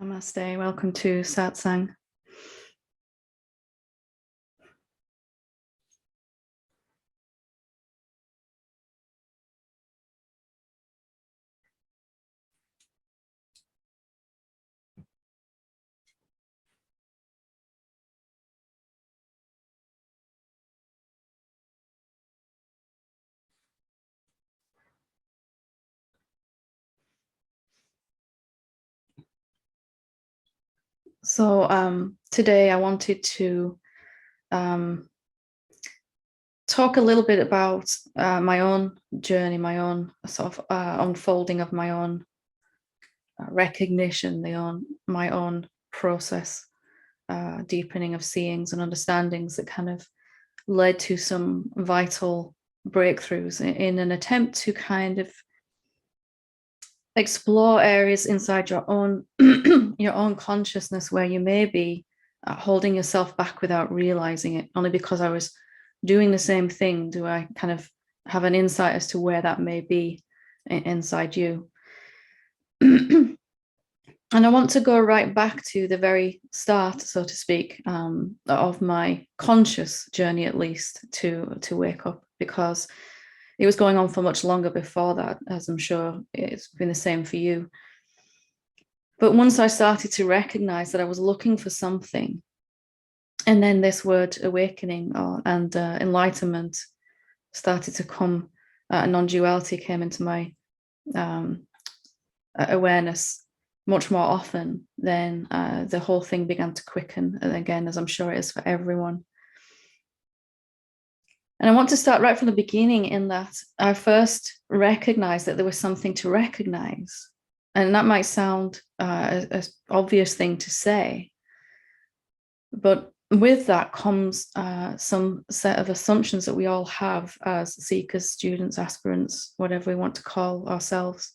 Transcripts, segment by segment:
Namaste, welcome to Satsang. So today I wanted to talk a little bit about my own journey, my own sort of unfolding of my own recognition, my own process, deepening of seeings and understandings that kind of led to some vital breakthroughs in an attempt to kind of explore areas inside your own your own consciousness where you may be holding yourself back without realizing it. Only because I was doing the same thing do I kind of have an insight as to where that may be inside you. And I want to go right back to the very start, so to speak, of my conscious journey, at least to wake up, because it was going on for much longer before that, as I'm sure it's been the same for you. But once I started to recognize that I was looking for something, and then this word awakening and enlightenment started to come, non-duality came into my awareness much more often, then the whole thing began to quicken, and again, as I'm sure it is for everyone. And I want to start right from the beginning, in that I first recognized that there was something to recognize. And that might sound an obvious thing to say, but with that comes some set of assumptions that we all have as seekers, students, aspirants, whatever we want to call ourselves.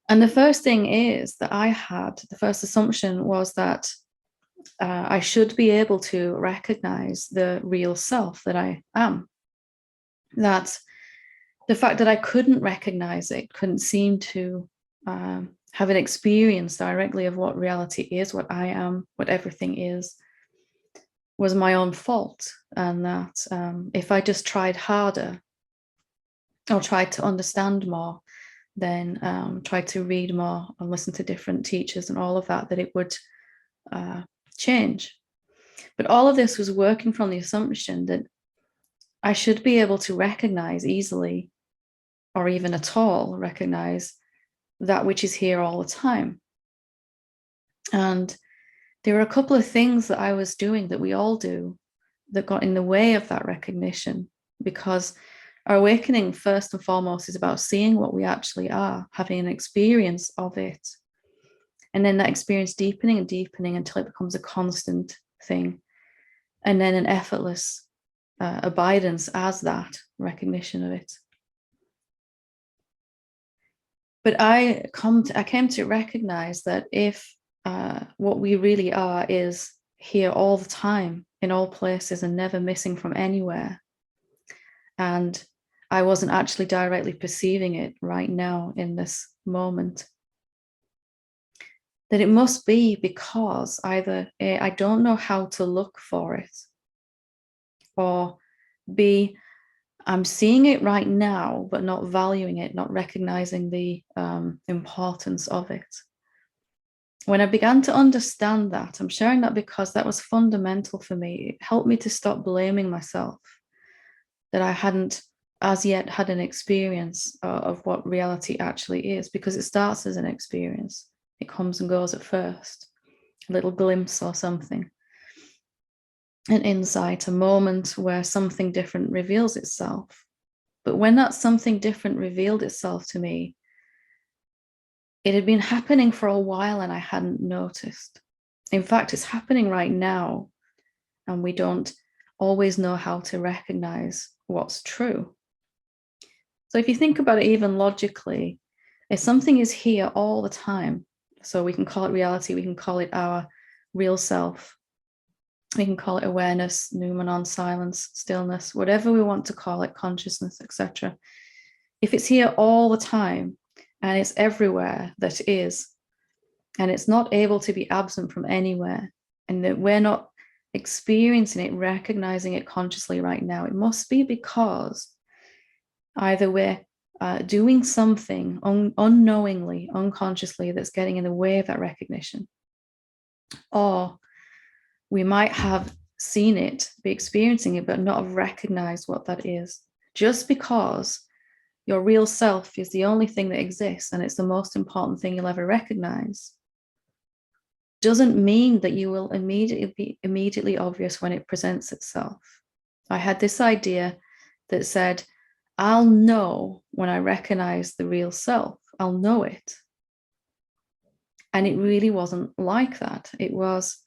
And the first thing is that the first assumption was that I should be able to recognize the real self that I am. That the fact that I couldn't recognize it, couldn't seem to have an experience directly of what reality is, what I am, what everything is, was my own fault. And that if I just tried harder or tried to understand more, then tried to read more and listen to different teachers and all of that, that it would change. But all of this was working from the assumption that I should be able to recognize easily, or even at all recognize, that which is here all the time. And there were a couple of things that I was doing, that we all do, that got in the way of that recognition, because our awakening, first and foremost, is about seeing what we actually are, having an experience of it, and then that experience deepening and deepening until it becomes a constant thing, and then an effortless abidance as that recognition of it. But I came to recognize that if what we really are is here all the time, in all places, and never missing from anywhere, and I wasn't actually directly perceiving it right now in this moment, that it must be because either A, I don't know how to look for it, or B, I'm seeing it right now, but not valuing it, not recognizing the importance of it. When I began to understand that, I'm sharing that because that was fundamental for me. It helped me to stop blaming myself that I hadn't as yet had an experience of what reality actually is, because it starts as an experience. It comes and goes at first, a little glimpse or something, an insight, a moment where something different reveals itself. But when that something different revealed itself to me, it had been happening for a while and I hadn't noticed. In fact, it's happening right now, and we don't always know how to recognize what's true. So if you think about it even logically, if something is here all the time, so we can call it reality, we can call it our real self, we can call it awareness, noumenon, silence, stillness, whatever we want to call it, consciousness, etc. If it's here all the time and it's everywhere that is, and it's not able to be absent from anywhere, and that we're not experiencing it, recognizing it consciously right now, it must be because either we're doing something unknowingly, unconsciously, that's getting in the way of that recognition, or we might have seen it, be experiencing it, but not have recognized what that is. Just because your real self is the only thing that exists and it's the most important thing you'll ever recognize doesn't mean that you will immediately be immediately obvious when it presents itself. I had this idea that said, I'll know when I recognize the real self. I'll know it. And it really wasn't like that. It was,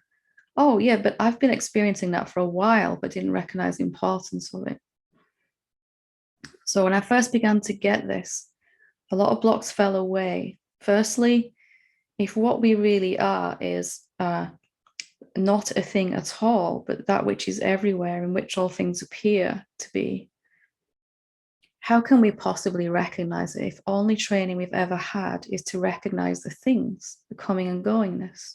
oh yeah, but I've been experiencing that for a while, but didn't recognize the importance of it. So when I first began to get this, a lot of blocks fell away. Firstly, if what we really are is not a thing at all, but that which is everywhere, in which all things appear to be, how can we possibly recognize it if only training we've ever had is to recognize the things, the coming and goingness?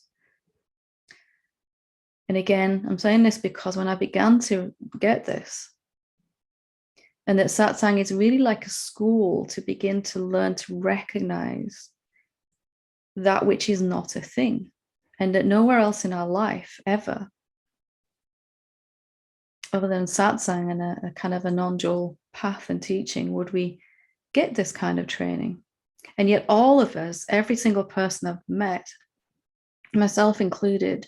And again, I'm saying this because when I began to get this, and that Satsang is really like a school to begin to learn to recognize that which is not a thing, and that nowhere else in our life ever, other than Satsang and a kind of a non-dual path and teaching, would we get this kind of training. And yet all of us, every single person I've met, myself included,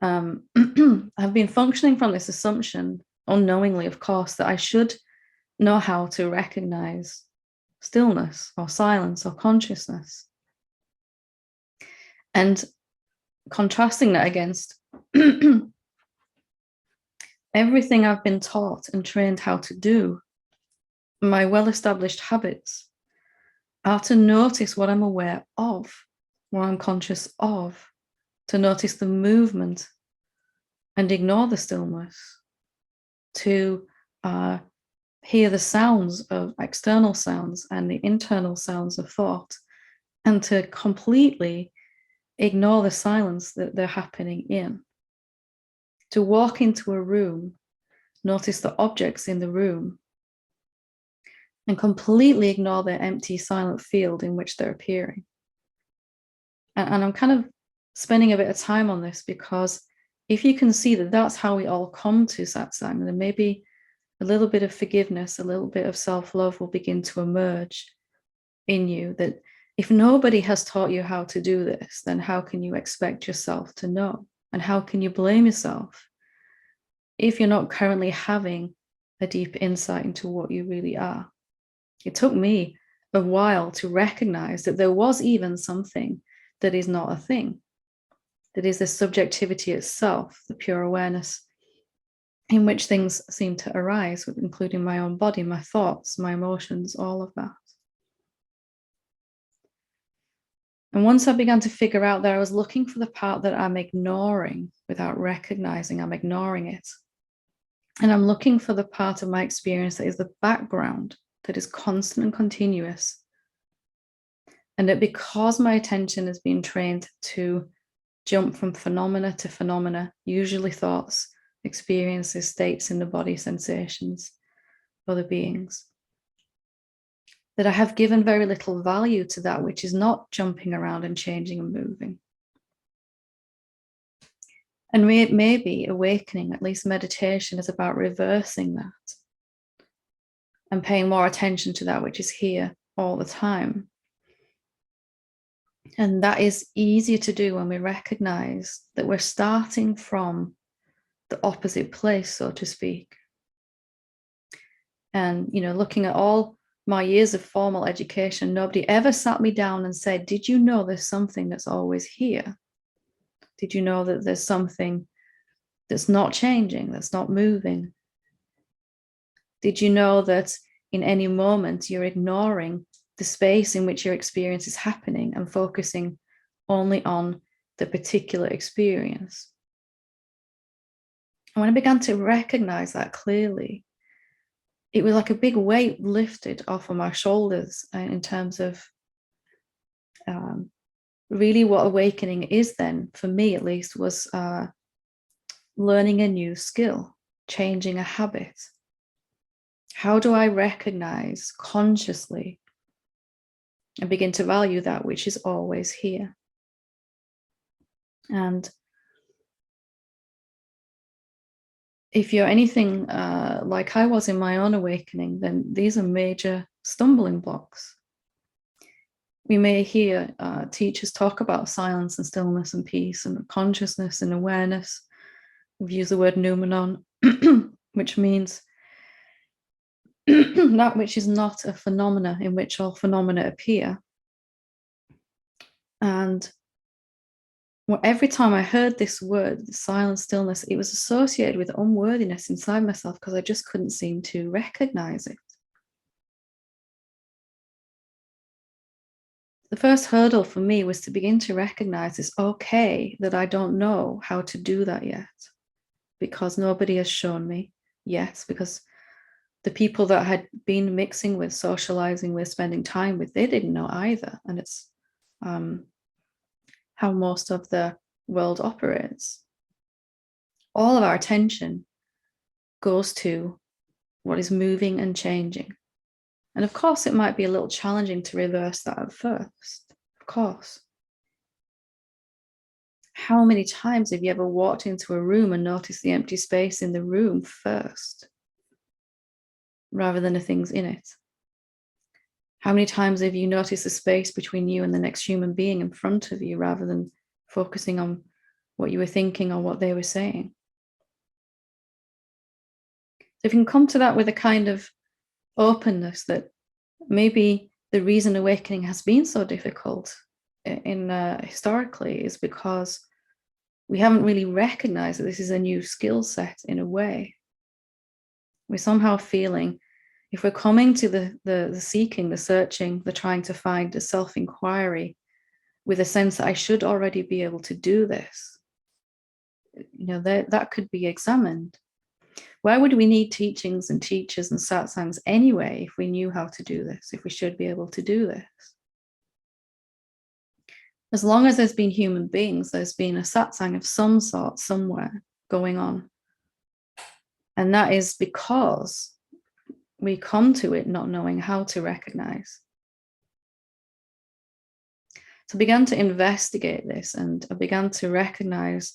have been functioning from this assumption, unknowingly, of course, that I should know how to recognize stillness or silence or consciousness. And contrasting that against everything I've been taught and trained how to do, my well-established habits are to notice what I'm aware of, what I'm conscious of, to notice the movement and ignore the stillness, to hear the sounds of external sounds and the internal sounds of thought, and to completely ignore the silence that they're happening in. To walk into a room, notice the objects in the room, and completely ignore the empty, silent field in which they're appearing. And I'm kind of spending a bit of time on this because if you can see that that's how we all come to Satsang, then maybe a little bit of forgiveness, a little bit of self-love will begin to emerge in you, that if nobody has taught you how to do this, then how can you expect yourself to know? And how can you blame yourself if you're not currently having a deep insight into what you really are? It took me a while to recognize that there was even something that is not a thing, that is the subjectivity itself, the pure awareness in which things seem to arise, including my own body, my thoughts, my emotions, all of that. And once I began to figure out that I was looking for the part that I'm ignoring without recognizing I'm ignoring it. And I'm looking for the part of my experience that is the background, that is constant and continuous. And that because my attention has been trained to jump from phenomena to phenomena, usually thoughts, experiences, states in the body, sensations, other beings, that I have given very little value to that which is not jumping around and changing and moving. And maybe awakening, at least meditation, is about reversing that and paying more attention to that which is here all the time. And that is easier to do when we recognize that we're starting from the opposite place, so to speak. And, looking at all my years of formal education, nobody ever sat me down and said, did you know there's something that's always here? Did you know that there's something that's not changing, that's not moving? Did you know that in any moment you're ignoring the space in which your experience is happening and focusing only on the particular experience? And when I began to recognize that clearly, it was like a big weight lifted off of my shoulders in terms of really what awakening is then, for me at least, was learning a new skill, changing a habit. How do I recognize consciously and begin to value that which is always here? And if you're anything like I was in my own awakening, then these are major stumbling blocks. We may hear teachers talk about silence and stillness and peace and consciousness and awareness. We've used the word noumenon, which means that which is not a phenomena in which all phenomena appear. And every time I heard this word, silence, stillness, it was associated with unworthiness inside myself because I just couldn't seem to recognize it. The first hurdle for me was to begin to recognize it's okay that I don't know how to do that yet, because nobody has shown me yet, because the people that I had been mixing with, socializing with, spending time with, they didn't know either. And it's how most of the world operates. All of our attention goes to what is moving and changing. And of course, it might be a little challenging to reverse that at first, of course. How many times have you ever walked into a room and noticed the empty space in the room first, rather than the things in it? How many times have you noticed the space between you and the next human being in front of you, rather than focusing on what you were thinking or what they were saying? So if you can come to that with a kind of openness that maybe the reason awakening has been so difficult in historically is because we haven't really recognized that this is a new skill set in a way. We're somehow feeling, if we're coming to the seeking, the searching, the trying to find, the self-inquiry with a sense that I should already be able to do this, that could be examined. Why would we need teachings and teachers and satsangs anyway if we knew how to do this, if we should be able to do this? As long as there's been human beings, there's been a satsang of some sort somewhere going on. And that is because we come to it not knowing how to recognize. So I began to investigate this, and I began to recognize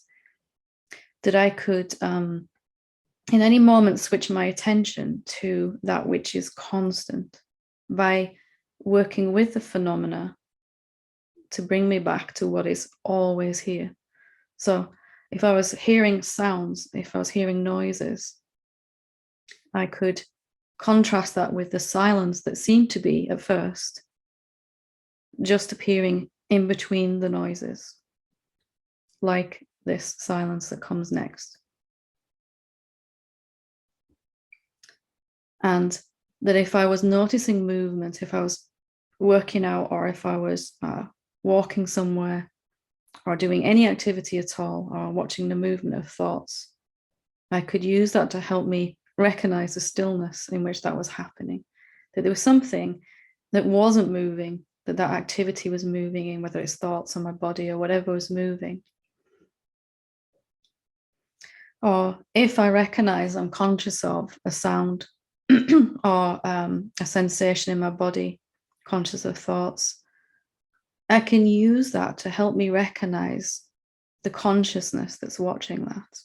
that I could, in any moment, switch my attention to that which is constant by working with the phenomena to bring me back to what is always here. So if I was hearing sounds, if I was hearing noises, I could contrast that with the silence that seemed to be at first just appearing in between the noises, like this silence that comes next. And that if I was noticing movement, if I was working out, or if I was walking somewhere, or doing any activity at all, or watching the movement of thoughts, I could use that to help me recognize the stillness in which that was happening, that there was something that wasn't moving, that activity was moving in, whether it's thoughts or my body or whatever was moving. Or if I recognize I'm conscious of a sound or a sensation in my body, conscious of thoughts, I can use that to help me recognize the consciousness that's watching that.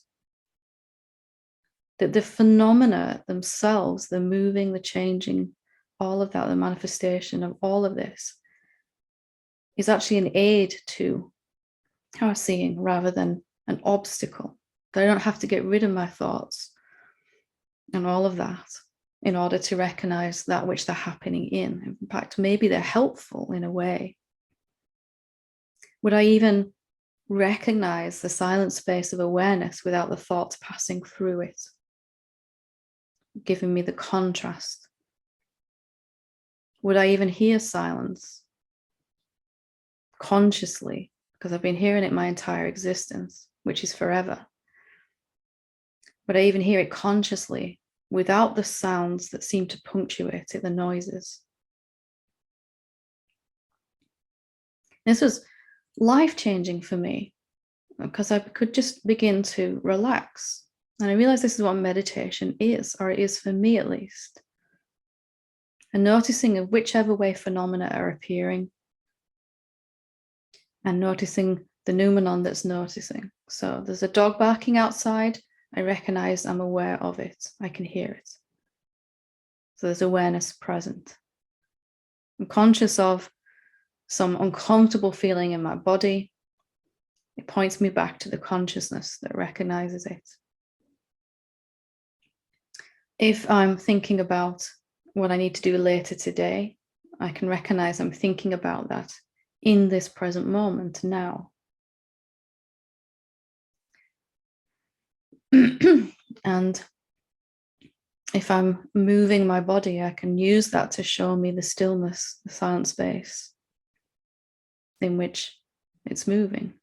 That the phenomena themselves, the moving, the changing, all of that, the manifestation of all of this is actually an aid to our seeing rather than an obstacle. That I don't have to get rid of my thoughts and all of that in order to recognize that which they're happening in. In fact, maybe they're helpful in a way. Would I even recognize the silent space of awareness without the thoughts passing through it, giving me the contrast? Would I even hear silence consciously? Because I've been hearing it my entire existence, which is forever. Would I even hear it consciously without the sounds that seem to punctuate it, the noises? This was life-changing for me because I could just begin to relax. And I realized this is what meditation is, or it is for me at least. And noticing of whichever way phenomena are appearing, and noticing the noumenon that's noticing. So there's a dog barking outside. I recognize I'm aware of it. I can hear it. So there's awareness present. I'm conscious of some uncomfortable feeling in my body. It points me back to the consciousness that recognizes it. If I'm thinking about what I need to do later today, I can recognize I'm thinking about that in this present moment now. And if I'm moving my body, I can use that to show me the stillness, the silent space in which it's moving.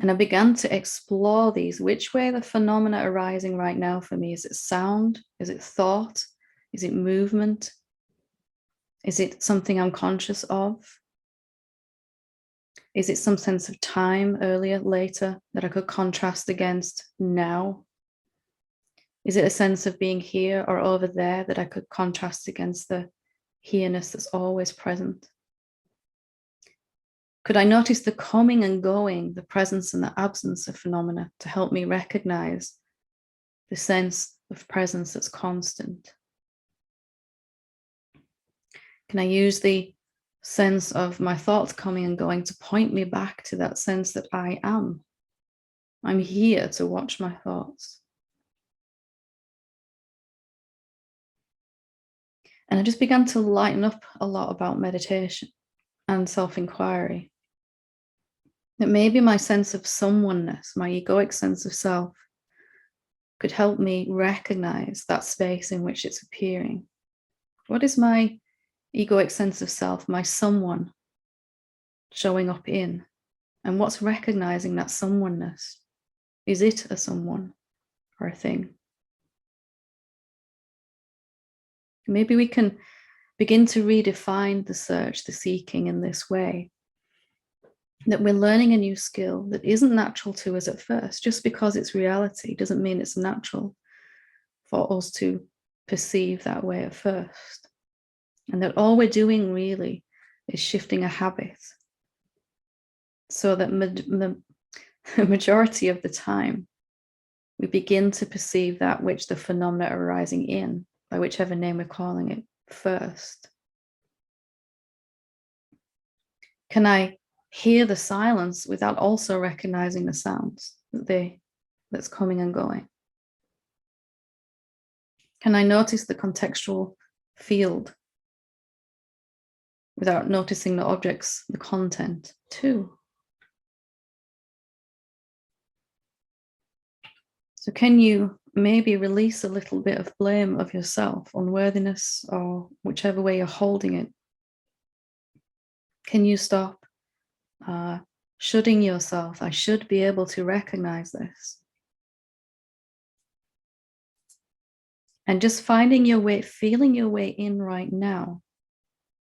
And I began to explore these. Which way the phenomena arising right now for me? Is it sound? Is it thought? Is it movement? Is it something I'm conscious of? Is it some sense of time, earlier, later, that I could contrast against now? Is it a sense of being here or over there that I could contrast against the here-ness that's always present? Could I notice the coming and going, the presence and the absence of phenomena to help me recognize the sense of presence that's constant? Can I use the sense of my thoughts coming and going to point me back to that sense that I am? I'm here to watch my thoughts. And I just began to lighten up a lot about meditation and self-inquiry. That maybe my sense of someoneness, my egoic sense of self, could help me recognize that space in which it's appearing. What is my egoic sense of self, my someone, showing up in? And what's recognizing that someoneness? Is it a someone or a thing? Maybe we can begin to redefine the search, the seeking in this way. That we're learning a new skill that isn't natural to us at first. Just because it's reality doesn't mean it's natural for us to perceive that way at first. And that all we're doing really is shifting a habit so that the majority of the time we begin to perceive that which the phenomena are arising in, by whichever name we're calling it, first. Can I hear the silence without also recognizing the sounds that's coming and going? Can I notice the contextual field without noticing the objects, the content too? So can you maybe release a little bit of blame of yourself, unworthiness, or whichever way you're holding it? Can you stop shoulding yourself? I should be able to recognize this. And just finding your way, feeling your way in right now,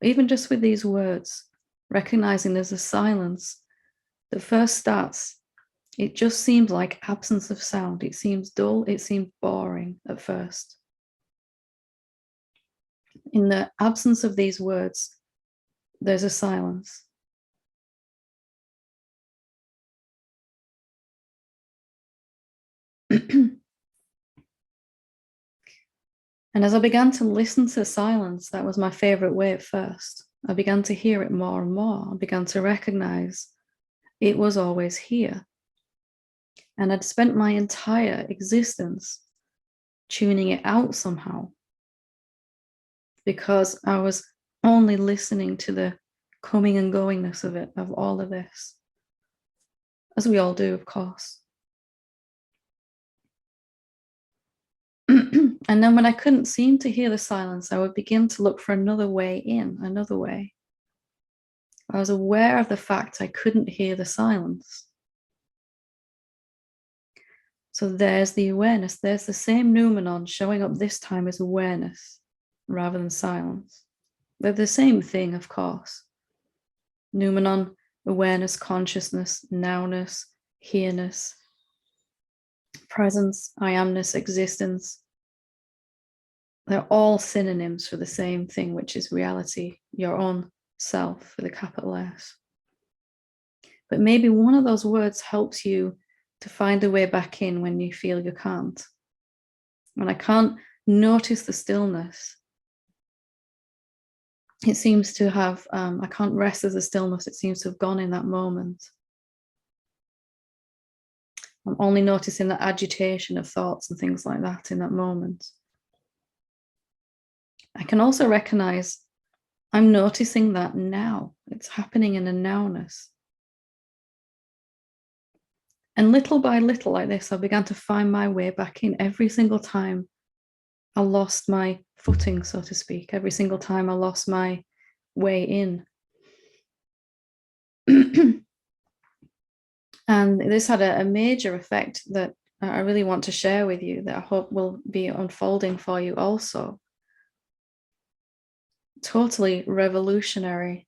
even just with these words, recognizing there's a silence that first starts. It just seems like absence of sound. It seems dull. It seems boring at first. In the absence of these words, there's a silence. And as I began to listen to silence, that was my favorite way at first. I began to hear it more and more. I began to recognize it was always here. And I'd spent my entire existence tuning it out somehow because I was only listening to the coming and goingness of it, of all of this, as we all do, of course. And then when I couldn't seem to hear the silence, I would begin to look for another way in, another way. I was aware of the fact I couldn't hear the silence. So there's the awareness. There's the same noumenon showing up this time as awareness rather than silence. They're the same thing, of course. Noumenon, awareness, consciousness, nowness, here-ness, presence, I amness, existence. They're all synonyms for the same thing, which is reality, your own self with a capital S. But maybe one of those words helps you to find a way back in when you feel you can't. When I can't notice the stillness, it seems to have, I can't rest as a stillness, it seems to have gone in that moment. I'm only noticing the agitation of thoughts and things like that in that moment. I can also recognize I'm noticing that now. It's happening in a nowness. And little by little like this, I began to find my way back in every single time I lost my footing, so to speak, every single time I lost my way in. And this had a major effect that I really want to share with you, that I hope will be unfolding for you also. Totally revolutionary.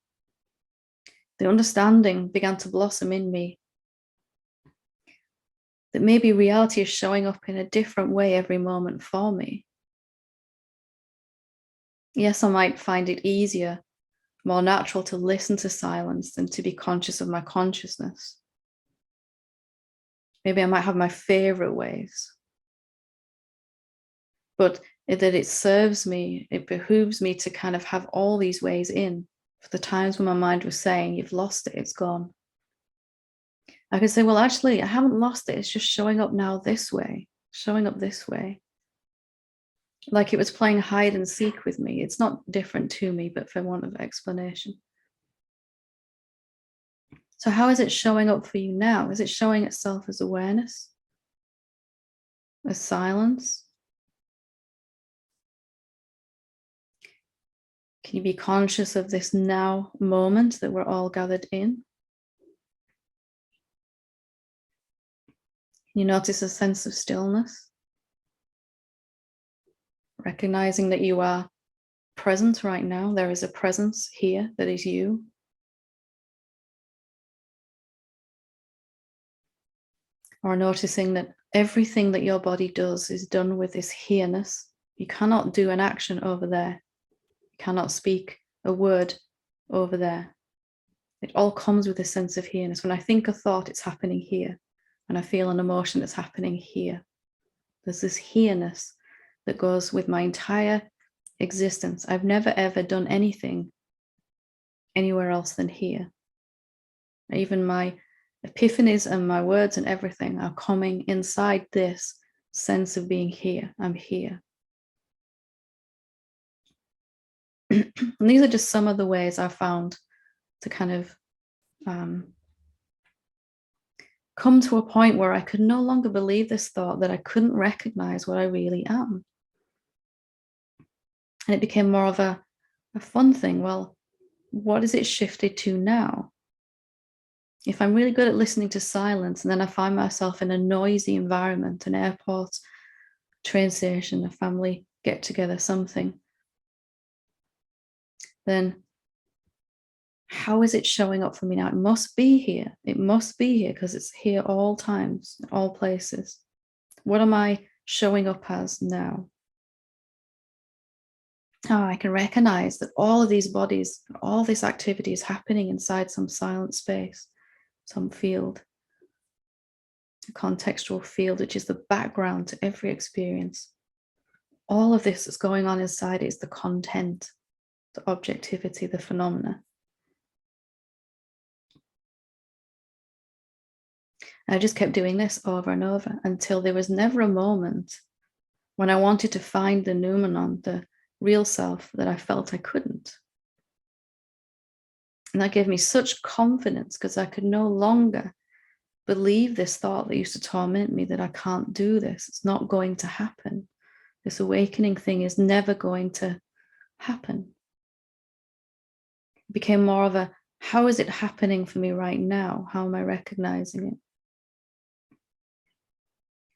The understanding began to blossom in me that maybe reality is showing up in a different way every moment for me. Yes, I might find it easier, more natural to listen to silence than to be conscious of my consciousness. Maybe I might have my favorite ways, but that it serves me, it behooves me to kind of have all these ways in for the times when my mind was saying, you've lost it, it's gone. I could say, well, actually, I haven't lost it. It's just showing up now this way, showing up this way. Like it was playing hide and seek with me. It's not different to me, but for want of explanation. So how is it showing up for you now? Is it showing itself as awareness, as silence? Can you be conscious of this now moment that we're all gathered in? Can you notice a sense of stillness? Recognizing that you are present right now. There is a presence here that is you. Or noticing that everything that your body does is done with this here-ness. You cannot do an action over there. You cannot speak a word over there. It all comes with a sense of here-ness. When I think a thought, it's happening here. When I feel an emotion, it's happening here. There's this here-ness that goes with my entire existence. I've never ever done anything anywhere else than here. Even my epiphanies and my words and everything are coming inside this sense of being here. I'm here. And these are just some of the ways I found to kind of come to a point where I could no longer believe this thought that I couldn't recognize what I really am. And it became more of a fun thing. Well, what is it shifted to now? If I'm really good at listening to silence and then I find myself in a noisy environment, an airport, train station, a family get together, something, then how is it showing up for me now? It must be here. It must be here because it's here all times, all places. What am I showing up as now? Oh, I can recognize that all of these bodies, all this activity is happening inside some silent space, some field, a contextual field, which is the background to every experience. All of this that's going on inside is the content, the objectivity, the phenomena. I just kept doing this over and over until there was never a moment when I wanted to find the noumenon, the real self, that I felt I couldn't. And that gave me such confidence because I could no longer believe this thought that used to torment me that I can't do this. It's not going to happen. This awakening thing is never going to happen. It became more of a, how is it happening for me right now? How am I recognizing it?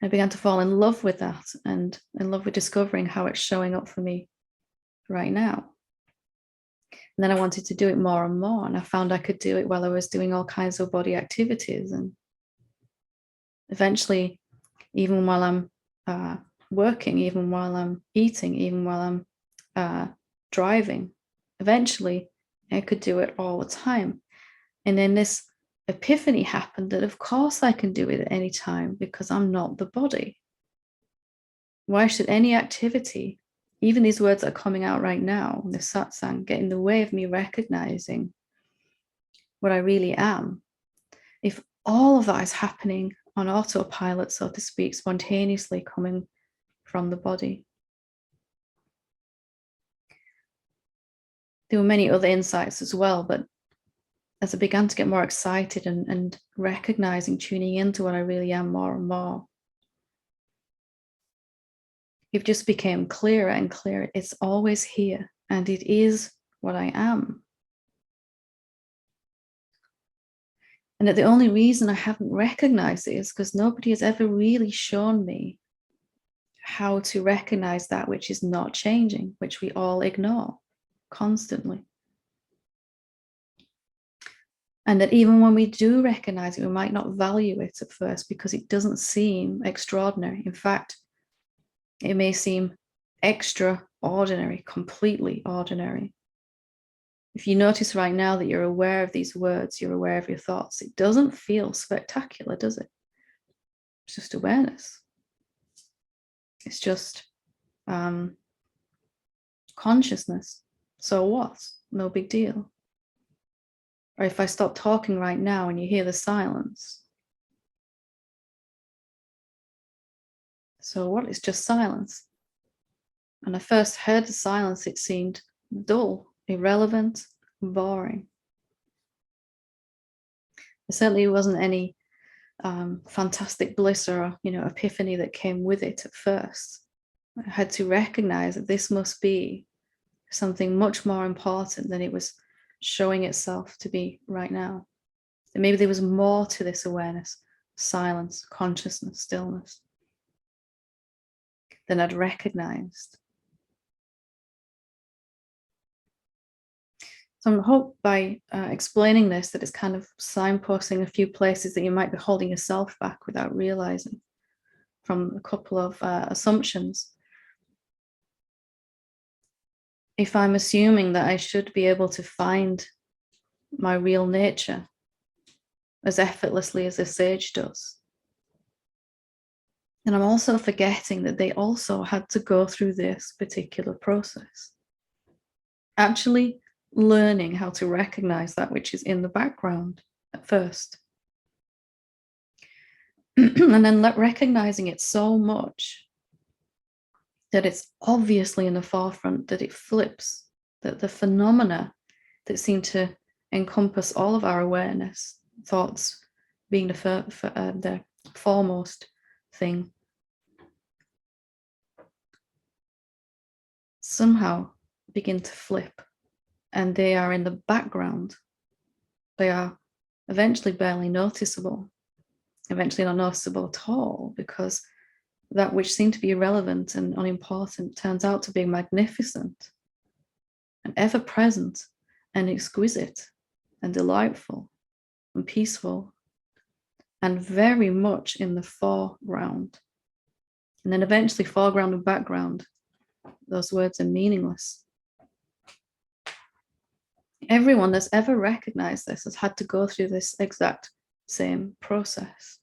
I began to fall in love with that and in love with discovering how it's showing up for me right now. And then I wanted to do it more and more. And I found I could do it while I was doing all kinds of body activities. And eventually, even while I'm working, even while I'm eating, even while I'm driving, eventually I could do it all the time. And then this epiphany happened that, of course, I can do it at any time because I'm not the body. Why should any activity, even these words that are coming out right now, the satsang, get in the way of me recognizing what I really am? If all of that is happening on autopilot, so to speak, spontaneously coming from the body. There were many other insights as well, but as I began to get more excited and recognizing, tuning into what I really am more and more, it just became clearer and clearer. It's always here, and it is what I am. And that the only reason I haven't recognized it is because nobody has ever really shown me how to recognize that which is not changing, which we all ignore constantly. And that even when we do recognize it, we might not value it at first because it doesn't seem extraordinary. In fact, it may seem extraordinary, completely ordinary. If you notice right now that you're aware of these words, you're aware of your thoughts, it doesn't feel spectacular, does it? It's just awareness. It's just consciousness. So what? No big deal. Or if I stop talking right now and you hear the silence, so what? It's just silence. When I first heard the silence, it seemed dull, irrelevant, boring. There certainly wasn't any fantastic bliss or epiphany that came with it at first. I had to recognize that this must be something much more important than it was showing itself to be right now. That maybe there was more to this awareness, silence, consciousness, stillness, than I'd recognized. So I hope by explaining this that it's kind of signposting a few places that you might be holding yourself back without realizing from a couple of assumptions. If I'm assuming that I should be able to find my real nature as effortlessly as a sage does, and I'm also forgetting that they also had to go through this particular process. Actually learning how to recognize that which is in the background at first. And then recognizing it so much that it's obviously in the forefront, that it flips, that the phenomena that seem to encompass all of our awareness, thoughts being the foremost thing, somehow begin to flip, and they are in the background. They are eventually barely noticeable, eventually not noticeable at all, because that which seemed to be irrelevant and unimportant turns out to be magnificent and ever present and exquisite and delightful and peaceful and very much in the foreground. And then eventually foreground and background, those words are meaningless. Everyone that's ever recognized this has had to go through this exact same process.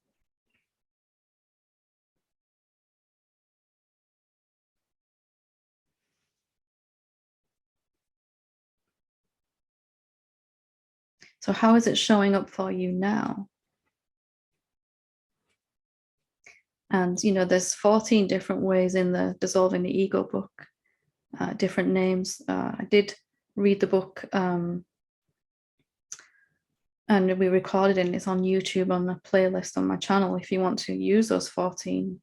So how is it showing up for you now? And, there's 14 different ways in the Dissolving the Ego book, different names. I did read the book and we recorded it, and it's on YouTube on a playlist on my channel if you want to use those 14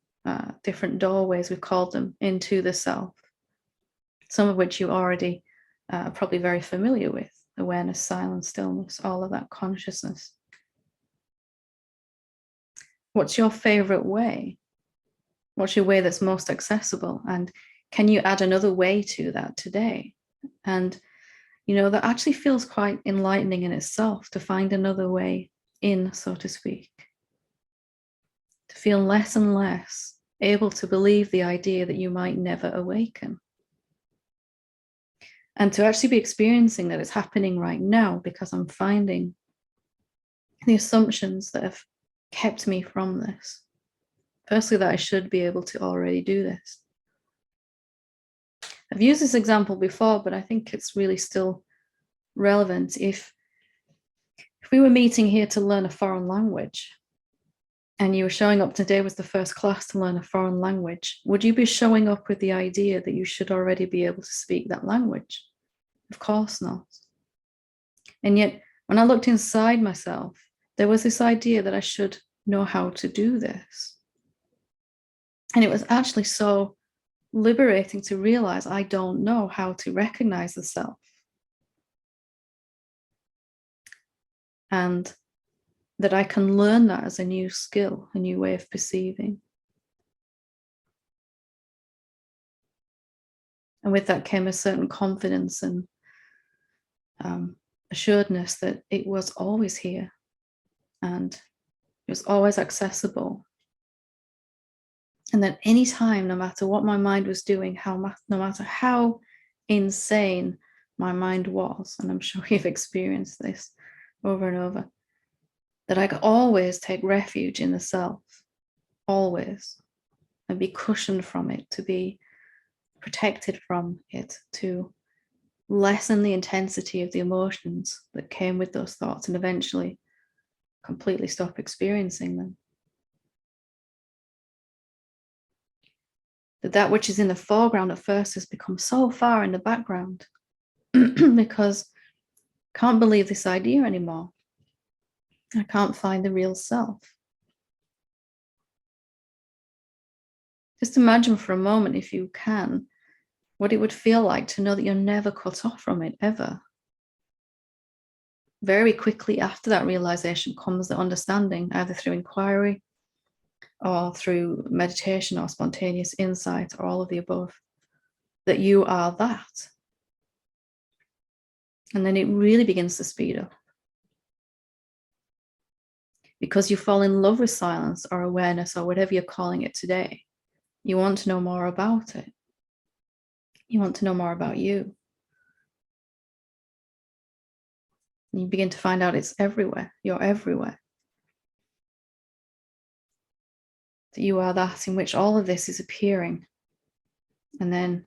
different doorways, we've called them, into the self, some of which you already are probably very familiar with: awareness, silence, stillness, all of that consciousness. What's your favorite way? What's your way that's most accessible? And can you add another way to that today? And that actually feels quite enlightening in itself, to find another way in, so to speak. To feel less and less able to believe the idea that you might never awaken. And to actually be experiencing that it's happening right now, because I'm finding the assumptions that have kept me from this. Firstly, that I should be able to already do this. I've used this example before, but I think it's really still relevant. If we were meeting here to learn a foreign language, and you were showing up today was the first class to learn a foreign language, would you be showing up with the idea that you should already be able to speak that language? Of course not. And yet, when I looked inside myself, there was this idea that I should know how to do this. And it was actually so liberating to realize I don't know how to recognize the self. And that I can learn that as a new skill, a new way of perceiving. And with that came a certain confidence and assuredness that it was always here and it was always accessible. And that any time, no matter what my mind was doing, no matter how insane my mind was, and I'm sure you've experienced this over and over, that I could always take refuge in the self, always, and be cushioned from it, to be protected from it, to lessen the intensity of the emotions that came with those thoughts, and eventually completely stop experiencing them. That which is in the foreground at first has become so far in the background because I can't believe this idea anymore. I can't find the real self. Just imagine for a moment, if you can, what it would feel like to know that you're never cut off from it, ever. Very quickly after that realization comes the understanding, either through inquiry or through meditation or spontaneous insight or all of the above, that you are that. And then it really begins to speed up. Because you fall in love with silence or awareness or whatever you're calling it today. You want to know more about it. You want to know more about you. And you begin to find out it's everywhere. You're everywhere. That you are that in which all of this is appearing. And then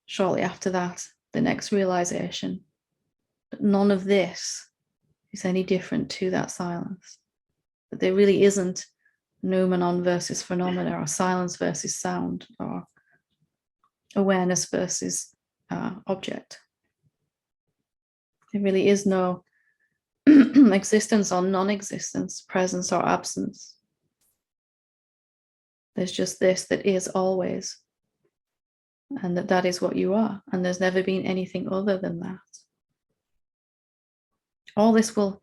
shortly after that, the next realization that none of this is any different to that silence. That there really isn't noumenon versus phenomena, or silence versus sound, or awareness versus object. There really is no existence or non-existence, presence or absence. There's just this that is always, and that is what you are, and there's never been anything other than that. All this will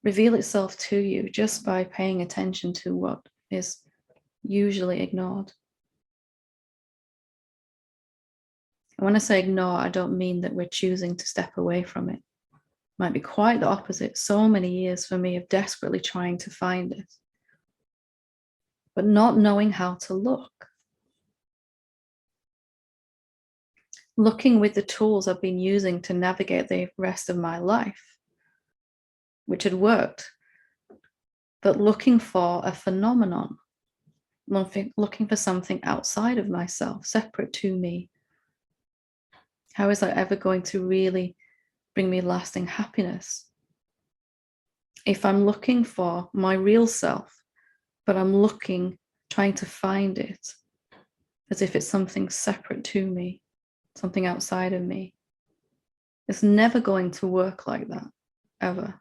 reveal itself to you just by paying attention to what is usually ignored. And when I say ignore, I don't mean that we're choosing to step away from it. It might be quite the opposite. So many years for me of desperately trying to find it, but not knowing how to look. Looking with the tools I've been using to navigate the rest of my life, which had worked, but looking for a phenomenon, looking for something outside of myself, separate to me. How is that ever going to really bring me lasting happiness? If I'm looking for my real self, but I'm trying to find it as if it's something separate to me, something outside of me, it's never going to work like that, ever.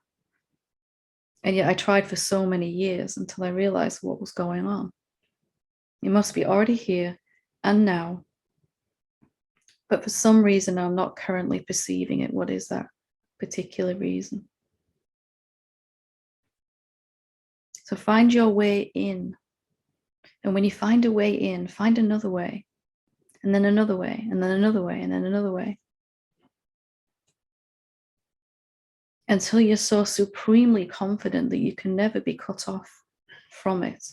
And yet I tried for so many years until I realized what was going on. It must be already here and now, but for some reason I'm not currently perceiving it. What is that particular reason? So find your way in. And when you find a way in, find another way, and then another way, and then another way, and then another way. until you're so supremely confident that you can never be cut off from it,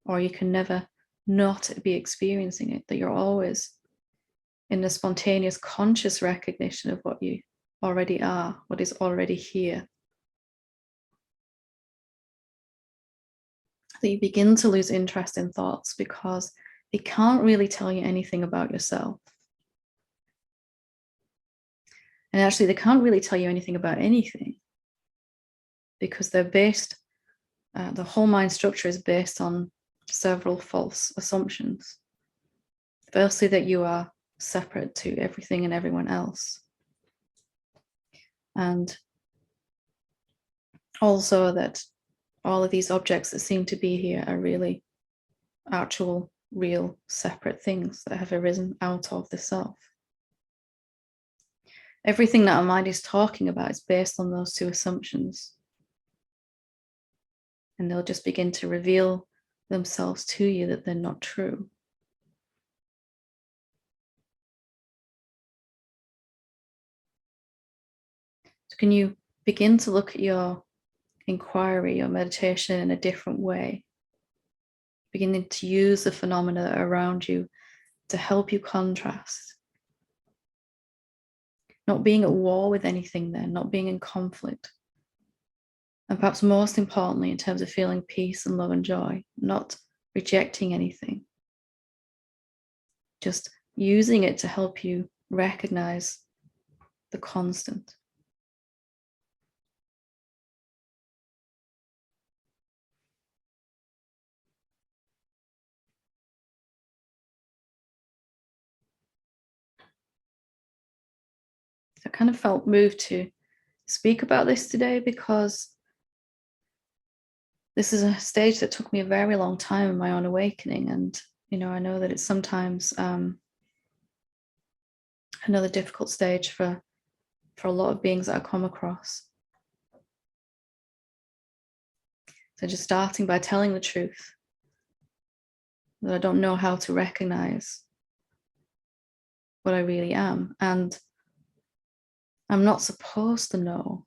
or you can never not be experiencing it, that you're always in a spontaneous conscious recognition of what you already are, what is already here. That you begin to lose interest in thoughts because they can't really tell you anything about yourself. And actually, they can't really tell you anything about anything because they're based, the whole mind structure is based on several false assumptions. Firstly, that you are separate to everything and everyone else. And also that all of these objects that seem to be here are really actual, real, separate things that have arisen out of the self. Everything that our mind is talking about is based on those two assumptions. And they'll just begin to reveal themselves to you that they're not true. So can you begin to look at your inquiry, your meditation in a different way? Beginning to use the phenomena that are around you to help you contrast. Not being at war with anything then, not being in conflict. And perhaps most importantly, in terms of feeling peace and love and joy, not rejecting anything. Just using it to help you recognize the constant. I kind of felt moved to speak about this today because this is a stage that took me a very long time in my own awakening. And, I know that it's sometimes another difficult stage for a lot of beings that I come across. So just starting by telling the truth, that I don't know how to recognize what I really am. And I'm not supposed to know.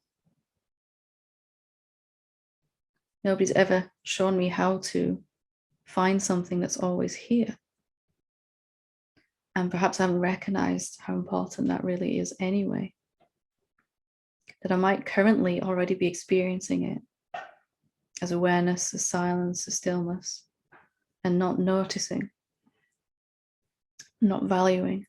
Nobody's ever shown me how to find something that's always here. And perhaps I haven't recognized how important that really is anyway. That I might currently already be experiencing it as awareness, as silence, as stillness, and not noticing, not valuing.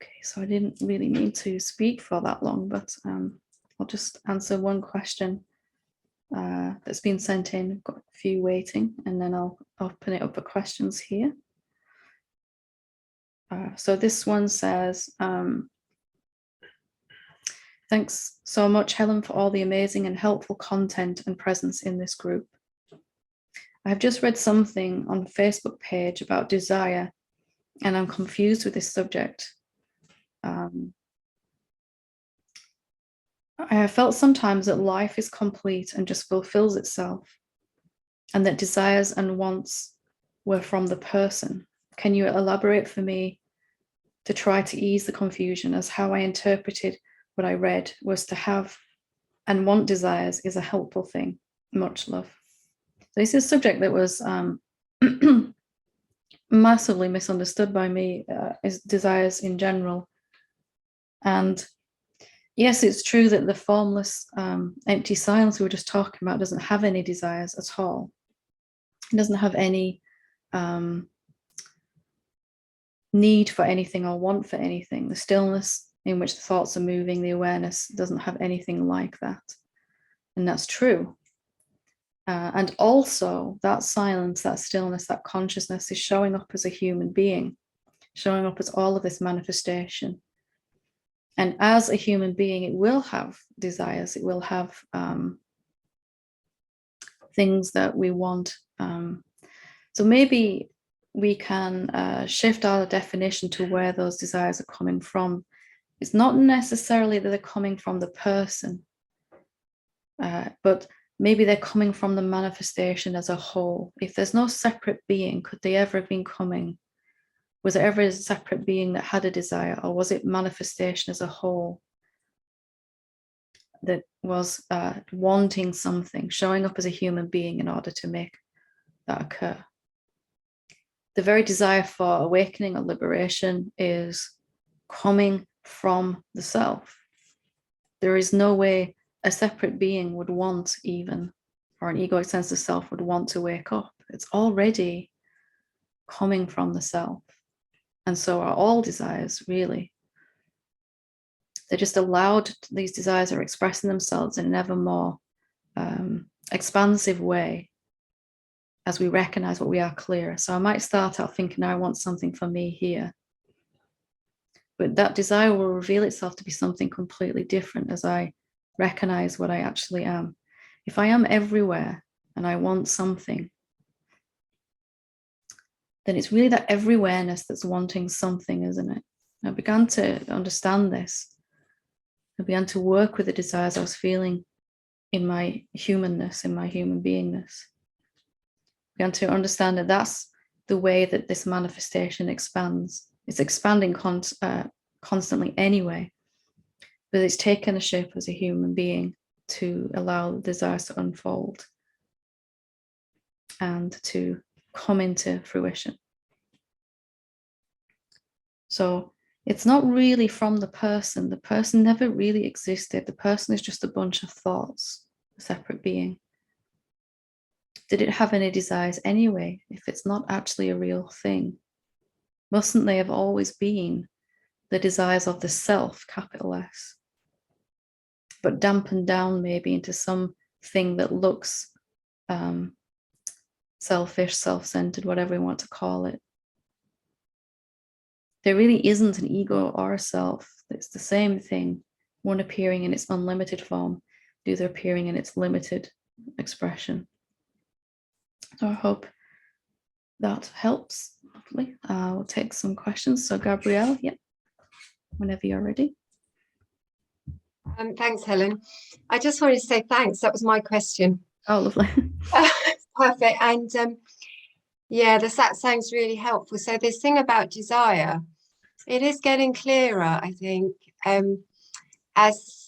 Okay, so I didn't really mean to speak for that long, but I'll just answer one question that's been sent in. I've got a few waiting, and then I'll open it up for questions here. So this one says, thanks so much, Helen, for all the amazing and helpful content and presence in this group. I have just read something on the Facebook page about desire, and I'm confused with this subject. I have felt sometimes that life is complete and just fulfills itself, and that desires and wants were from the person. Can you elaborate for me to try to ease the confusion, as how I interpreted what I read was to have and want desires is a helpful thing. Much love. So this is a subject that was massively misunderstood by me, is desires in general. And yes, it's true that the formless, empty silence we were just talking about doesn't have any desires at all. It doesn't have any need for anything or want for anything. The stillness in which the thoughts are moving, the awareness, doesn't have anything like that. And that's true. And also that silence, that stillness, that consciousness is showing up as a human being, showing up as all of this manifestation. And as a human being, it will have desires, it will have things that we want. So maybe we can shift our definition to where those desires are coming from. It's not necessarily that they're coming from the person, but maybe they're coming from the manifestation as a whole. If there's no separate being, could they ever have been coming? Was there ever a separate being that had a desire, or was it manifestation as a whole that was wanting something, showing up as a human being in order to make that occur? The very desire for awakening or liberation is coming from the self. There is no way a separate being would want, even, or an egoic sense of self would want to wake up. It's already coming from the self. And so are all desires, really. They're just allowed, these desires are expressing themselves in an ever more expansive way as we recognize what we are clearer. So I might start out thinking, I want something for me here. But that desire will reveal itself to be something completely different as I recognize what I actually am. If I am everywhere and I want something, then it's really that everywhereness that's wanting something, isn't it? I began to understand this. I began to work with the desires I was feeling in my humanness, in my human beingness. I began to understand that that's the way that this manifestation expands. It's expanding constantly anyway, but it's taken a shape as a human being to allow the desires to unfold and to come into fruition. So it's not really from the person. The person never really existed. The person is just a bunch of thoughts, a separate being. Did it have any desires anyway, if it's not actually a real thing? Mustn't they have always been the desires of the self, capital S, but dampened down maybe into something that looks selfish, self-centered, whatever we want to call it? There really isn't an ego or a self. It's the same thing, one appearing in its unlimited form, the other appearing in its limited expression. So I hope that helps. Hopefully. We'll take some questions. So Gabrielle, yeah, whenever you're ready. Thanks, Helen. I just wanted to say thanks. That was my question. Oh, lovely. Perfect. And yeah, the satsang's really helpful. So this thing about desire, it is getting clearer, I think, as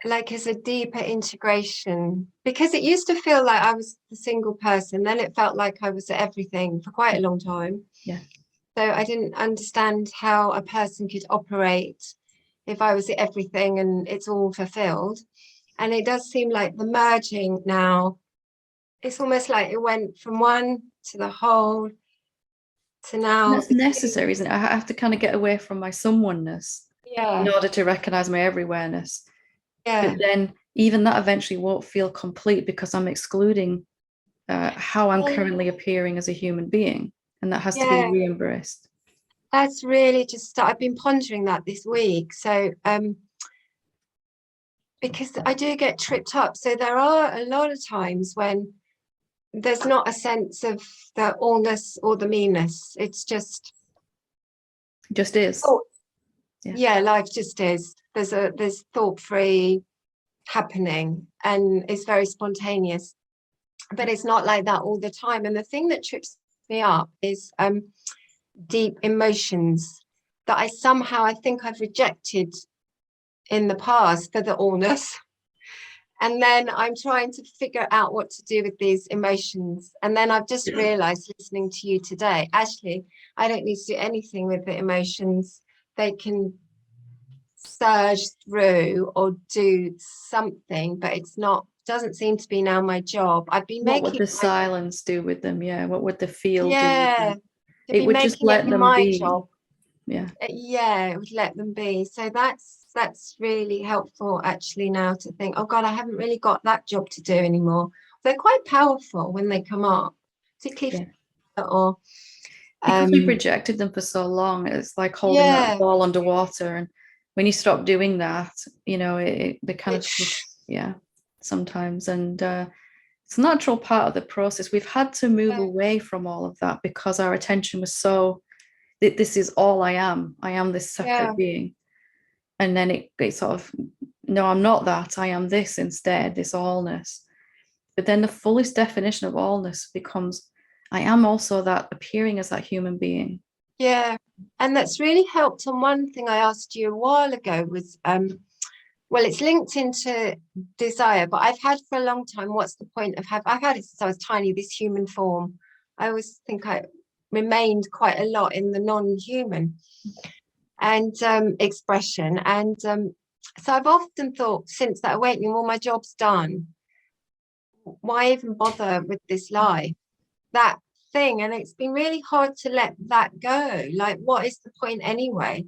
a deeper integration, because it used to feel like I was the single person. Then it felt like I was everything for quite a long time. Yeah. So I didn't understand how a person could operate if I was everything and it's all fulfilled. And it does seem like the merging now, it's almost like it went from one to the whole to now. That's necessary, isn't it? I have to kind of get away from my someoneness in order to recognize my everywhereness. Yeah. But then even that eventually won't feel complete because I'm excluding how I'm currently appearing as a human being. And that has to be re-embraced. That's really just, I've been pondering that this week. So, because I do get tripped up. So there are a lot of times when there's not a sense of the allness or the meanness. It's just is. Yeah, life just is. There's thought-free happening and it's very spontaneous, but it's not like that all the time. And the thing that trips me up is deep emotions that I think I've rejected in the past for the allness. And then I'm trying to figure out what to do with these emotions. And then I've just realized, listening to you today, actually, I don't need to do anything with the emotions. They can surge through or do something, but doesn't seem to be now my job. I've been What would the silence do with them? Yeah. What would the feel do with them? It would just let them be. Job. Yeah. Yeah, it would let them be. So that's really helpful actually now to think, oh God, I haven't really got that job to do anymore. They're quite powerful when they come up, particularly or because we've rejected them for so long. It's like holding that ball underwater, and when you stop doing that, they kind of sometimes, and it's a natural part of the process. We've had to move away from all of that because our attention was so that this is all I am this separate being, and then it sort of, no, I'm not that, I am this instead, this allness. But then the fullest definition of allness becomes, I am also that, appearing as that human being. Yeah. And that's really helped. On one thing I asked you a while ago was, well, it's linked into desire, but I've had for a long time, what's the point of I've had it since I was tiny, this human form. I always think I remained quite a lot in the non-human and expression. And so I've often thought, since that awakening, well, my job's done. Why even bother with this life? That thing. And it's been really hard to let that go. Like, what is the point anyway?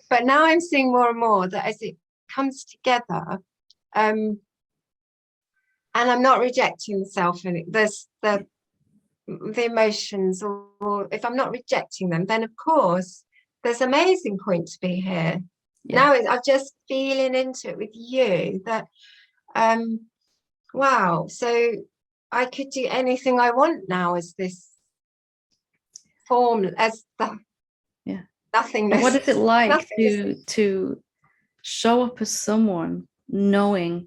But now I'm seeing more and more that as it comes together, and I'm not rejecting the self, and there's the emotions, or if I'm not rejecting them, then of course there's amazing point to be here. Now I'm just feeling into it with you that wow, so I could do anything I want now as this form, as the nothingness. And what is it like to show up as someone knowing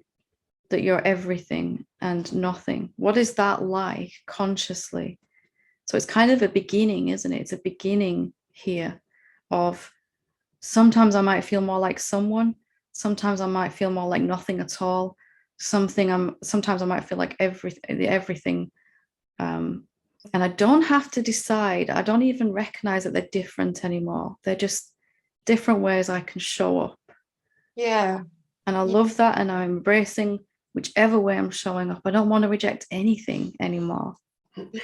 that you're everything and nothing? What is that like consciously? So it's kind of a beginning, isn't it? It's a beginning here of, sometimes I might feel more like someone, sometimes I might feel more like nothing at all. Sometimes I might feel like everything. And I don't have to decide. I don't even recognize that they're different anymore. They're just different ways I can show up. Yeah. And I love that. And I'm embracing whichever way I'm showing up. I don't want to reject anything anymore.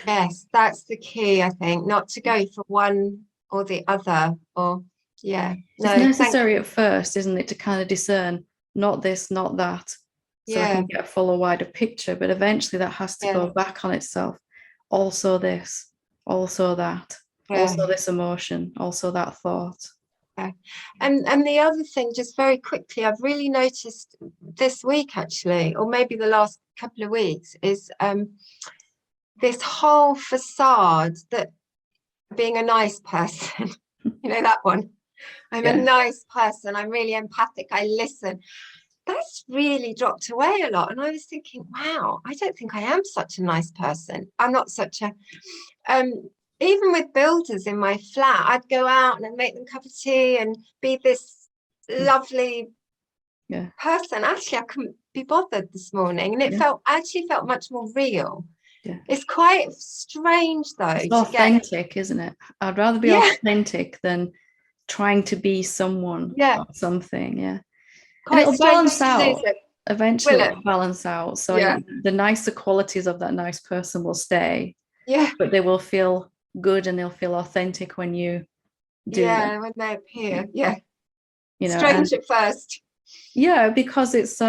Yes, that's the key, I think, not to go for one or the other, or no, it's necessary at first, isn't it, to kind of discern not this, not that, so I can get a fuller, wider picture. But eventually that has to go back on itself. Also this, also that, also this emotion, also that thought. And the other thing, just very quickly, I've really noticed this week actually, or maybe the last couple of weeks, is this whole facade that being a nice person, you know, that one. I'm a nice person. I'm really empathic. I listen. That's really dropped away a lot. And I was thinking, wow, I don't think I am such a nice person. I'm not such a, even with builders in my flat, I'd go out and make them a cup of tea and be this lovely person. Actually, I couldn't be bothered this morning. And it felt much more real. It's quite strange though. It's authentic, isn't it? I'd rather be authentic than trying to be someone or something. And it'll balance out. Eventually it'll balance out. So the nicer qualities of that nice person will stay. But they will feel good and they'll feel authentic when you do them. When they appear. You know, strange at first. Because it's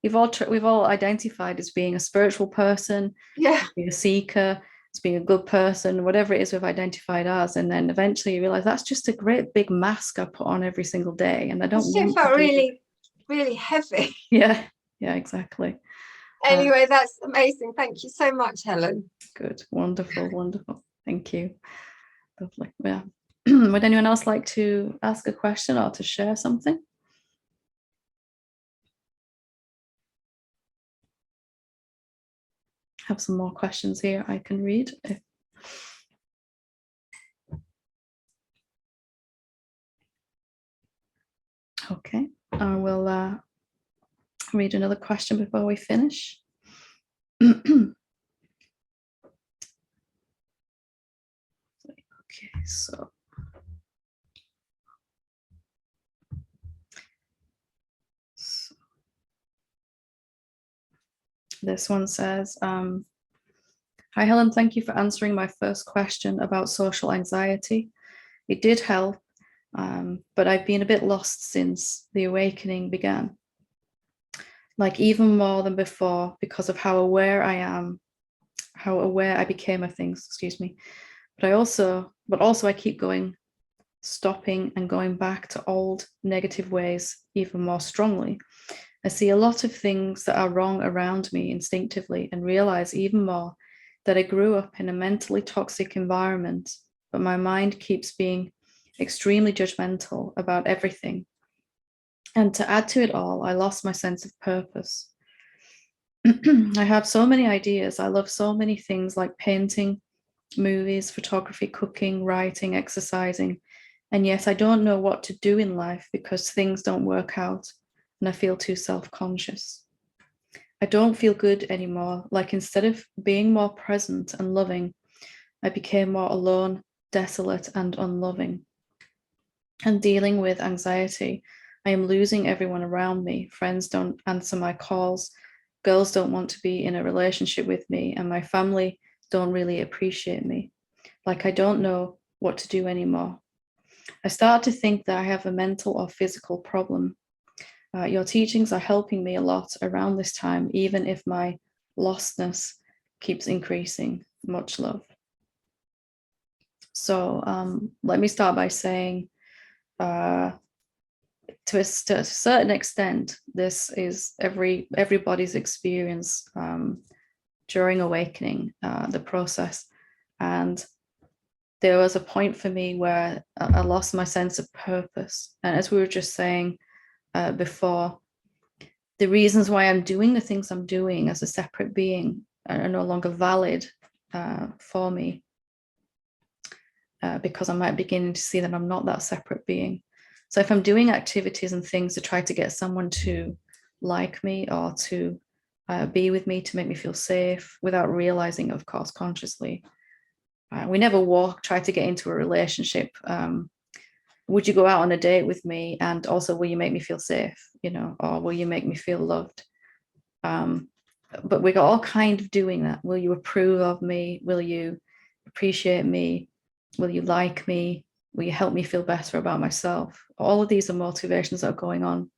we've all identified as being a spiritual person, being a seeker, as being a good person, whatever it is we've identified as, and then eventually you realize that's just a great big mask I put on every single day, and I don't. It felt really heavy. Yeah, exactly. Anyway, that's amazing. Thank you so much, Helen. Good, wonderful. Thank you. Lovely. Yeah. Would anyone else like to ask a question or to share something? Have some more questions here I can read. Okay, I will read another question before we finish. Okay, so this one says, hi Helen, thank you for answering my first question about social anxiety. It did help, but I've been a bit lost since the awakening began. Like even more than before, because of how aware I am, how aware I became of things, excuse me. But also I keep stopping and going back to old negative ways even more strongly. I see a lot of things that are wrong around me instinctively and realize even more that I grew up in a mentally toxic environment, but my mind keeps being extremely judgmental about everything. And to add to it all, I lost my sense of purpose. I have so many ideas. I love so many things like painting, movies, photography, cooking, writing, exercising. And yet I don't know what to do in life because things don't work out and I feel too self-conscious. I don't feel good anymore. Like instead of being more present and loving, I became more alone, desolate, and unloving. And dealing with anxiety, I am losing everyone around me. Friends don't answer my calls. Girls don't want to be in a relationship with me, and my family don't really appreciate me. Like I don't know what to do anymore. I start to think that I have a mental or physical problem. Your teachings are helping me a lot around this time, even if my lostness keeps increasing. Much love. So let me start by saying, to a certain extent, this is everybody's experience during awakening, the process. And there was a point for me where I lost my sense of purpose. And as we were just saying before, the reasons why I'm doing the things I'm doing as a separate being are no longer valid for me, because I might begin to see that I'm not that separate being. So if I'm doing activities and things to try to get someone to like me or to be with me, to make me feel safe, without realizing, of course, consciously, we never try to get into a relationship. Would you go out on a date with me? And also, will you make me feel safe? Or will you make me feel loved? But we're all kind of doing that. Will you approve of me? Will you appreciate me? Will you like me? Will you help me feel better about myself? All of these are motivations that are going on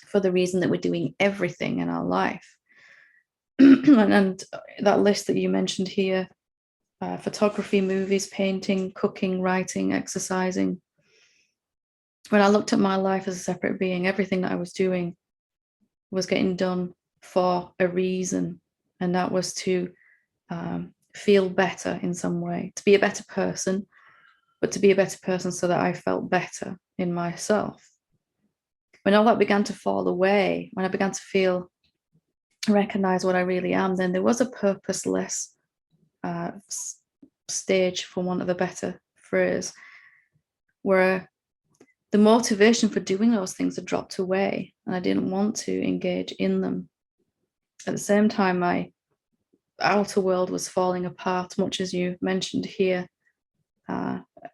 for the reason that we're doing everything in our life. and that list that you mentioned here, photography, movies, painting, cooking, writing, exercising. When I looked at my life as a separate being, everything that I was doing was getting done for a reason, and that was to feel better in some way, to be a better person, but to be a better person so that I felt better in myself. When all that began to fall away, when I began to recognize what I really am, then there was a purposeless stage, for want of a better phrase, where the motivation for doing those things had dropped away and I didn't want to engage in them. At the same time, my outer world was falling apart, much as you mentioned here,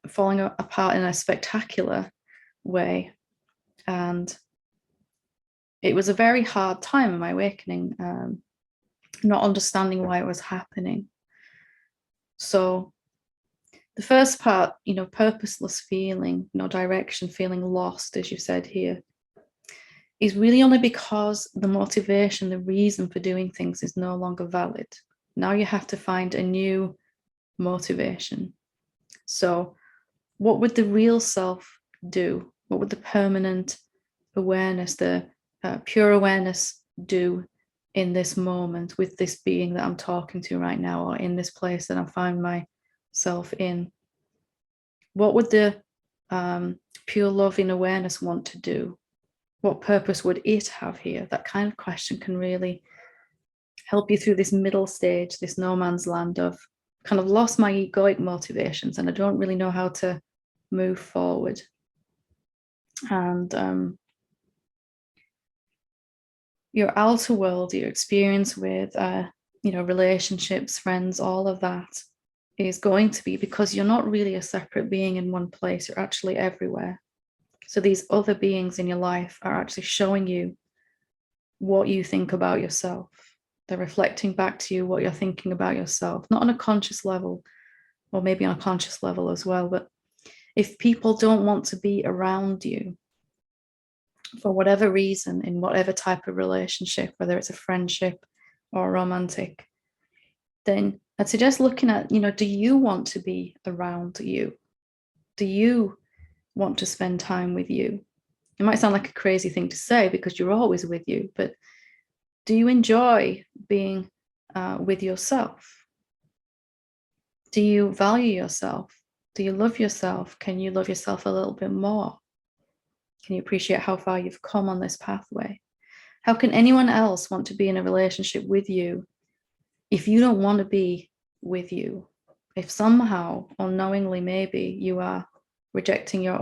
falling apart in a spectacular way. And it was a very hard time in my awakening, not understanding why it was happening. So the first part, purposeless feeling, no direction, feeling lost, as you said here, is really only because the motivation, the reason for doing things is no longer valid. Now you have to find a new motivation. So what would the real self do? What would the permanent awareness, the pure awareness do in this moment with this being that I'm talking to right now, or in this place that I find myself in? What would the pure loving awareness want to do? What purpose would it have here? That kind of question can really help you through this middle stage, this no man's land of kind of lost my egoic motivations and I don't really know how to move forward. And your outer world, your experience with, relationships, friends, all of that is going to be, because you're not really a separate being in one place, you're actually everywhere. So these other beings in your life are actually showing you what you think about yourself. They're reflecting back to you what you're thinking about yourself, not on a conscious level, or maybe on a conscious level as well. But if people don't want to be around you for whatever reason, in whatever type of relationship, whether it's a friendship or romantic, then I'd suggest looking at, do you want to be around you? Do you want to spend time with you? It might sound like a crazy thing to say because you're always with you, but do you enjoy being with yourself? Do you value yourself? Do you love yourself? Can you love yourself a little bit more? Can you appreciate how far you've come on this pathway? How can anyone else want to be in a relationship with you if you don't want to be with you? If somehow, unknowingly maybe, you are rejecting your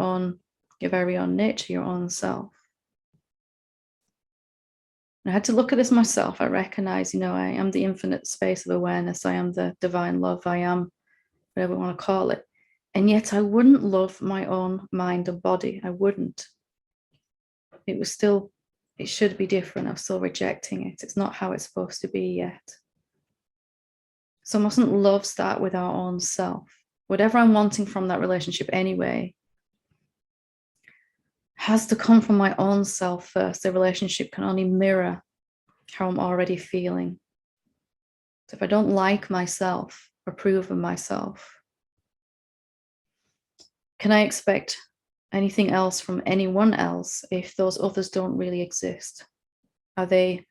very own nature, your own self. I had to look at this myself. I recognize, I am the infinite space of awareness. I am the divine love. I am whatever you want to call it. And yet I wouldn't love my own mind and body. I wouldn't. It should be different. I'm still rejecting it. It's not how it's supposed to be yet. So mustn't love start with our own self? Whatever I'm wanting from that relationship anyway has to come from my own self first. The relationship can only mirror how I'm already feeling. So if I don't like myself, approve of myself, can I expect anything else from anyone else if those others don't really exist? Are they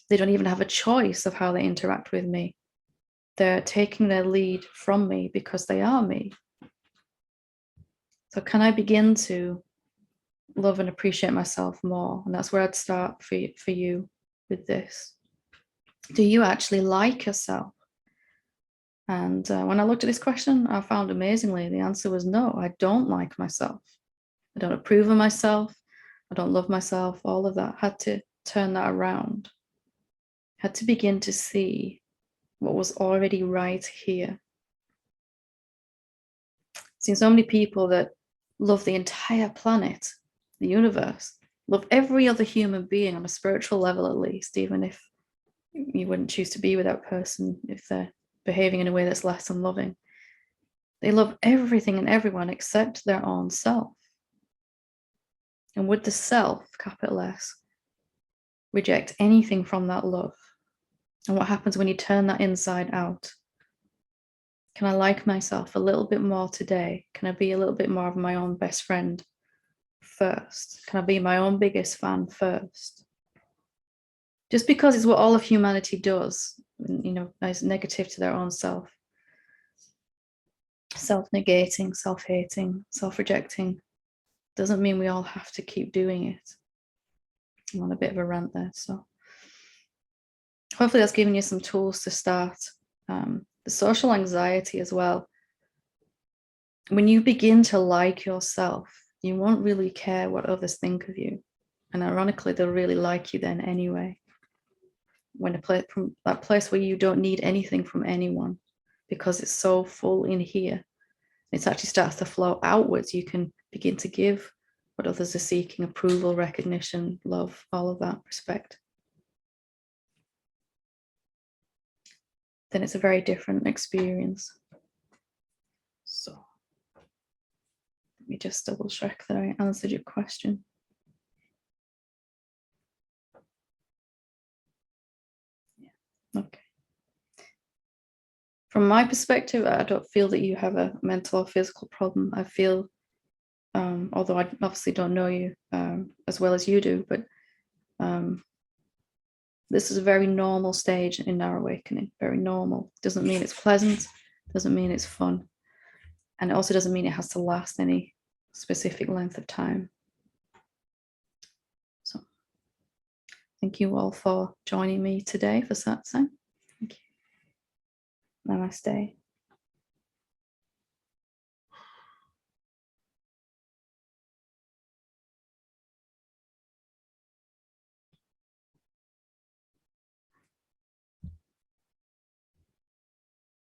they don't even have a choice of how they interact with me. They're taking their lead from me because they are me. So can I begin to love and appreciate myself more? And that's where I'd start for you with this. Do you actually like yourself? And when I looked at this question, I found amazingly the answer was no, I don't like myself. I don't approve of myself. I don't love myself. All of that. Had to turn that around. Had to begin to see what was already right here. Seen so many people that love the entire planet, the universe, love every other human being on a spiritual level at least, even if you wouldn't choose to be with that person if they're behaving in a way that's less than loving. They love everything and everyone except their own self. And would the self, capital S, reject anything from that love? And what happens when you turn that inside out? Can I like myself a little bit more today? Can I be a little bit more of my own best friend first? Can I be my own biggest fan first? Just because it's what all of humanity does, is negative to their own self. Self-negating, self-hating, self-rejecting doesn't mean we all have to keep doing it. I'm on a bit of a rant there, so hopefully that's given you some tools to start. The social anxiety as well. When you begin to like yourself, you won't really care what others think of you. And ironically, they'll really like you then anyway. From that place where you don't need anything from anyone because it's so full in here, it actually starts to flow outwards. You can begin to give what others are seeking: approval, recognition, love, all of that, respect. Then it's a very different experience. So let me just double check that I answered your question. Yeah, okay. From my perspective, I don't feel that you have a mental or physical problem. I feel, although I obviously don't know you as well as you do, but this is a very normal stage in our awakening, very normal. Doesn't mean it's pleasant, doesn't mean it's fun. And it also doesn't mean it has to last any specific length of time. So thank you all for joining me today for Satsang. Thank you. Namaste.